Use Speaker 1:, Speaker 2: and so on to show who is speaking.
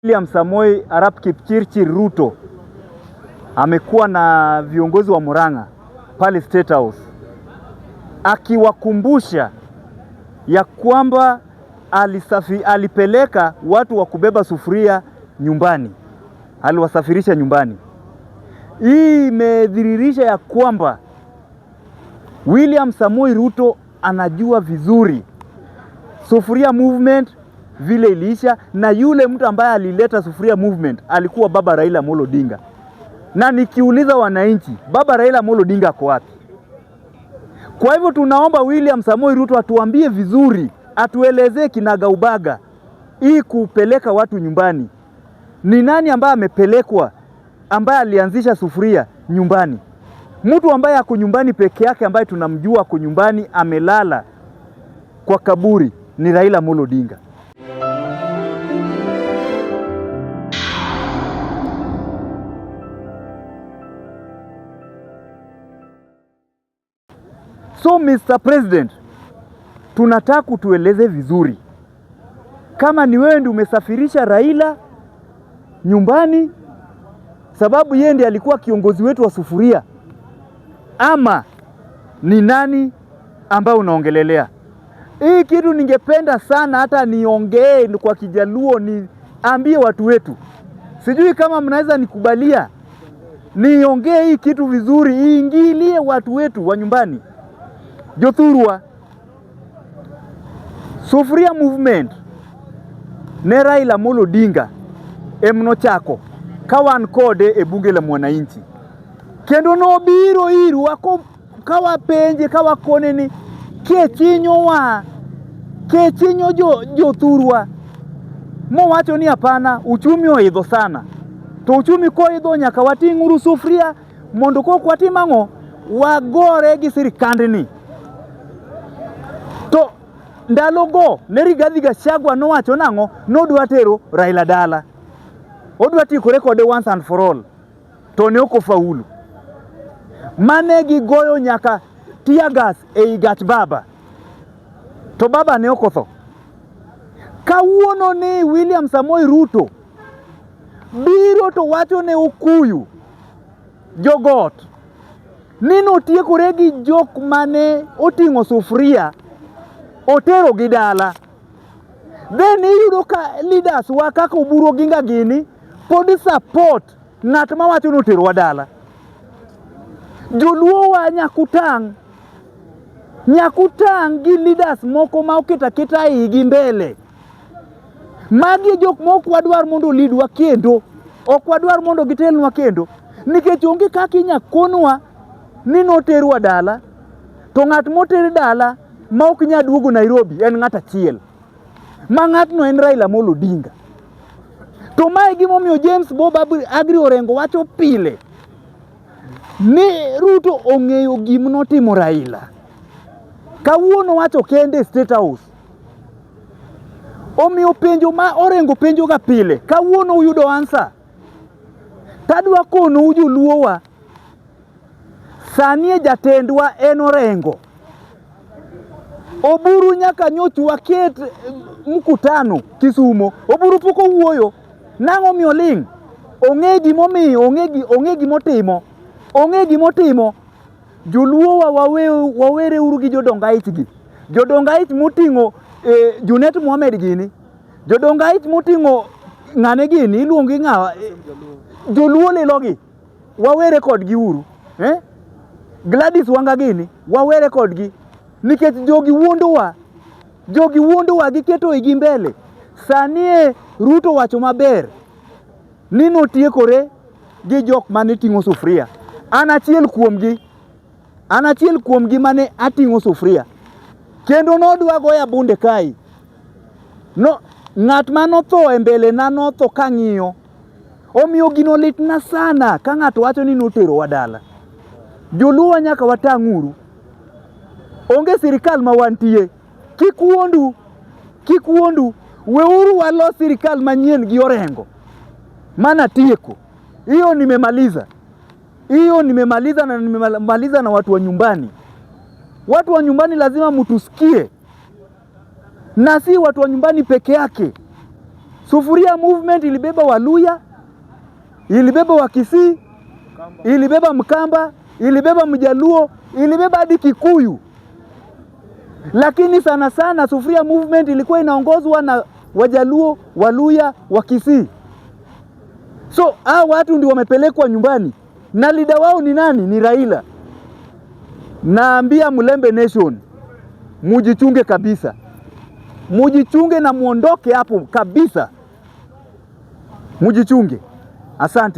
Speaker 1: William Samoei Arap Kipchirchir Ruto amekuwa na viongozi wa Murang'a pale State House akiwakumbusha ya kwamba alipeleka watu wa kubeba sufuria nyumbani, aliwasafirisha nyumbani. Hii imedhihirisha ya kwamba William Samoei Ruto anajua vizuri sufuria movement vile iliisha, na yule mtu ambaye alileta sufuria movement alikuwa baba Raila Amolo Odinga. Na nikiuliza wananchi, baba Raila Amolo Odinga ako wapi? Kwa hivyo tunaomba William Samoei Ruto atuambie vizuri, atuelezee kinagaubaga hii kupeleka watu nyumbani. Ni nani ambaye amepelekwa, ambaye alianzisha sufuria nyumbani? Mtu ambaye ako nyumbani peke yake, ambaye tunamjua ako nyumbani amelala kwa kaburi, ni Raila Amolo Odinga. So Mr. President, tunataka kutueleze vizuri kama ni wewe ndiye umesafirisha Raila nyumbani sababu yeye ndiye alikuwa kiongozi wetu wa sufuria, ama ni nani ambao unaongelelea. Hii kitu ningependa sana hata niongee kwa Kijaluo, niambie watu wetu. Sijui kama mnaweza nikubalia niongee hii kitu vizuri, iingilie watu wetu wa nyumbani. Jothurwa sufuria movement ne Raila Amolo Odinga emno chako kawan kode e bunge la mwananchi, kendo no biro iru wako kawa penje kawa kone ni kechinyo Jothurwa mo wacho ni hapana, uchumi oidho sana. To uchumi ko idho nyaka wating'uru sufuria mondo ko kwatimango wagore gi sirikandni. To ndalogo ne Rigathi Gachagua nowacho nang'o? Nodwa tero Raila dala, odwa tikore kode once and for all, to ne okofaulu. Mane gigoyo nyaka tear gas ei gach baba, to baba ne okotho. Kawuono ni William Samoei Ruto biro to wacho ne Okuyu jogot ni notiekore gi jok mane oting'o sufuria otero gi dala. Then iyudo ka leaders wa kaka Oburu Oginga gini pod support ng'at ma wacho notero wa dala. Joluo wa nyakutang gi leaders moko ma oketa igi mbele. Magi jok moko wadwar mondo lidwa kendo, ok wadwar mondo gitelnwa kendo, nikech onge kaka inyakonwa ni noterwa dala, to ng'at moter dala ma ok nyaduogo Nairobi en ng'at achiel, ma ng'atno en Raila Amolo Odinga. To mae gimomiyo James Bob Agri Orengo wacho pile ni Ruto ong'eyo gimno timo Raila. Kawuono wacho kende State House, omiyo penjo ma Orengo penjo ga pile kawuono uyudo answer. Tadwa kono joluowa, sani jatendwa en Orengo. Oburu nyaka nyochu waket mkutano Kisumo, Oburu poko wuoyo nang'o miyo ling'? Ong'e gimomiyo, ong'e gimotimo. Joluowa wawere uru gi jodongaich gi, jodongaich moting'o Junet Mohamed gini, jodongaich moting'o ng'ane gini iluongi ng'awa, joluo lilogi wawere kodgi uru. Gladys Wanga gini wawere kodgi, nikech jogi wuondowa giketo igi mbele. Sani Ruto wacho maber ni notiekore gi jok mane ting'o sufuria. An achiel kuomgi mane ating'o sufuria, kendo nodwa goya bunde kai. No, ng'at manotho e mbele na notho kang'iyo. Omiyo gino litna sana ka ng'ato wacho ni notero wa dala. Joluo nyaka watang'uru, onge sirikal ma wantie. Kik wuondu, weuru walo sirikal manyien gi Orengo. Mana tieko. Hiyo nimemaliza na nimemaliza na watu wa nyumbani. Watu wa nyumbani lazima mtusikie, na si watu wa nyumbani peke yake. Sufuria movement ilibeba Waluya, ilibeba Wakisii, ilibeba Mkamba, ilibeba Mjaluo, ilibeba hadi Kikuyu. Lakini sana sana Sufuria movement ilikuwa inaongozwa na Wajaluo, Waluya, Wakisii. So hao watu ndio wamepelekwa nyumbani. Na leader wao ni nani? Ni Raila. Naambia Mulembe Nation, mujichunge kabisa. Mujichunge na muondoke hapo kabisa. Mujichunge. Asante.